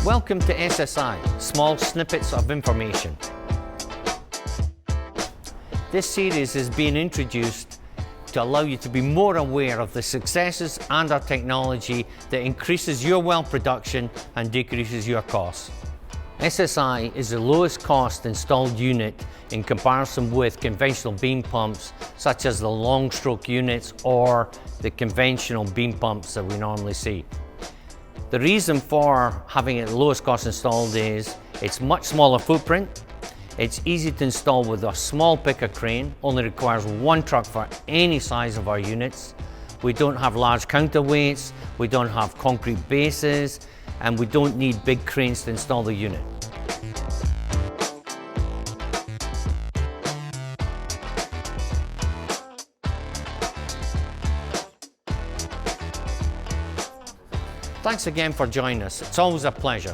Welcome to SSI, Small Snippets of Information. This series is being introduced to allow you to be more aware of the successes and our technology that increases your well production and decreases your costs. SSI is the lowest cost installed unit in comparison with conventional beam pumps such as the long stroke units or the conventional beam pumps that we normally see. The reason for having it lowest cost installed is it's much smaller footprint, it's easy to install with a small picker crane, only requires one truck for any size of our units. We don't have large counterweights, we don't have concrete bases, and we don't need big cranes to install the unit. Thanks again for joining us. It's always a pleasure.